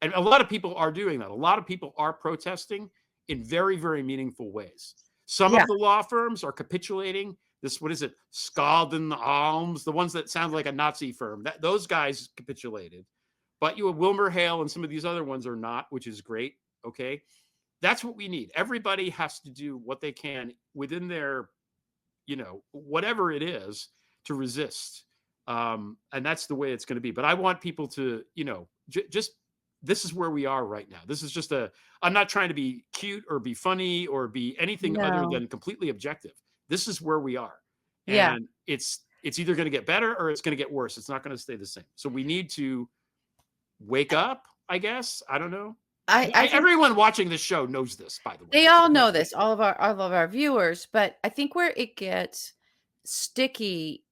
And a lot of people are doing that. A lot of people are protesting in very, very meaningful ways. Some Yeah. of the law firms are capitulating. This, what is it? Skalden Alms, the ones that sound like a Nazi firm. Those guys capitulated. But you have Wilmer Hale and some of these other ones are not, which is great. Okay. That's what we need. Everybody has to do what they can within their, whatever it is to resist. And that's the way it's going to be. But I want people to, just this is where we are right now. This is just I'm not trying to be cute or be funny or be anything other No. than completely objective. This is where we are. Yeah. And it's either going to get better or it's going to get worse. It's not going to stay the same. So we need to wake up, I guess. I don't know. I think Everyone watching this show knows this, by the way. they all know this, all of our viewers, but I think where it gets sticky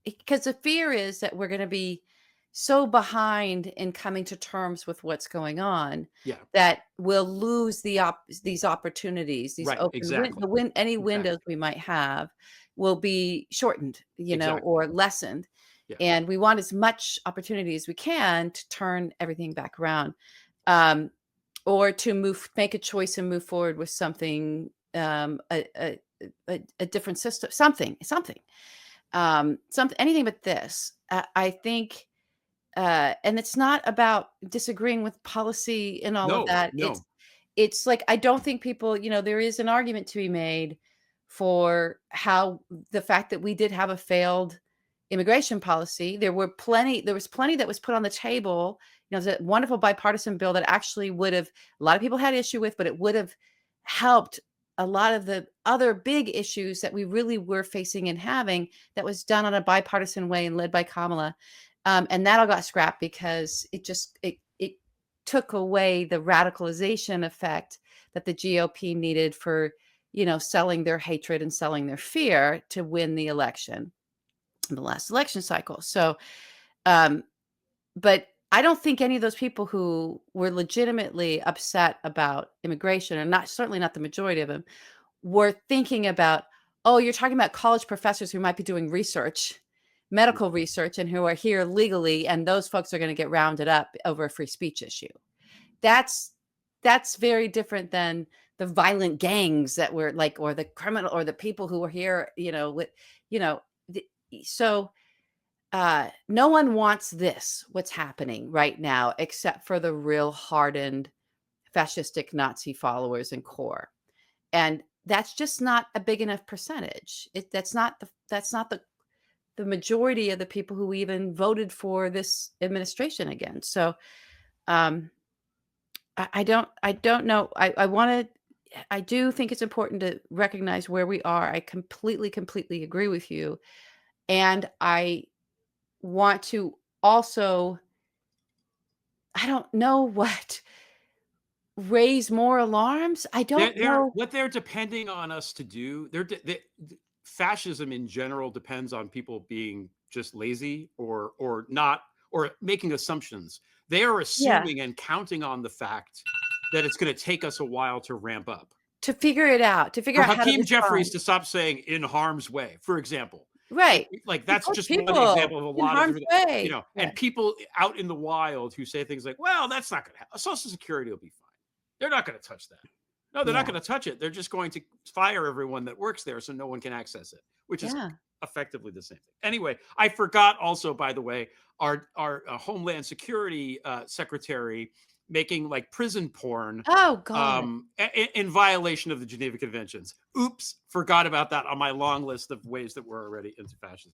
because the fear is that we're going to be so behind in coming to terms with what's going on Yeah. that we'll lose these opportunities, these Right, open exactly. any windows Exactly. we might have will be shortened, Exactly. or lessened. Yeah. And we want as much opportunity as we can to turn everything back around, or to make a choice and move forward with something, a different system, something, anything but this. I think, and it's not about disagreeing with policy and all of that. No. It's like, I don't think people, there is an argument to be made for how the fact that we did have a failed immigration policy. There was plenty that was put on the table. It's a wonderful bipartisan bill that actually would have, a lot of people had issue with, but it would have helped a lot of the other big issues that we really were facing and having, that was done on a bipartisan way and led by Kamala. And that all got scrapped because it took away the radicalization effect that the GOP needed for, selling their hatred and selling their fear to win the election in the last election cycle. So, but I don't think any of those people who were legitimately upset about immigration, and certainly not the majority of them, were thinking about, oh, you're talking about college professors who might be doing medical research, and who are here legally, and those folks are going to get rounded up over a free speech issue. That's very different than the violent gangs that were or the criminal, or the people who were here, so no one wants what's happening right now, except for the real hardened fascistic Nazi followers and core. And that's just not a big enough percentage. That's not the majority of the people who even voted for this administration again. So I don't know. I do think it's important to recognize where we are. I completely agree with you. And I want to also, I don't know what, raise more alarms. I don't know. What they're depending on us to do. Fascism in general depends on people being just lazy or not, or making assumptions. They are assuming and counting on the fact that it's going to take us a while to ramp up, to figure it out, to figure out how to Hakeem Jeffries respond. to stop saying "in harm's way," for example. Right. Like that's Most just one people example of a in lot of harm's different, way. and people out in the wild who say things like, "Well, that's not going to happen. Social Security will be fine. They're not going to touch that." No, they're not going to touch it. They're just going to fire everyone that works there so no one can access it, which is effectively the same thing. Anyway, I forgot also, by the way, our Homeland Security Secretary making like prison porn. Oh, God. In violation of the Geneva Conventions. Oops, forgot about that on my long list of ways that we're already into fascism.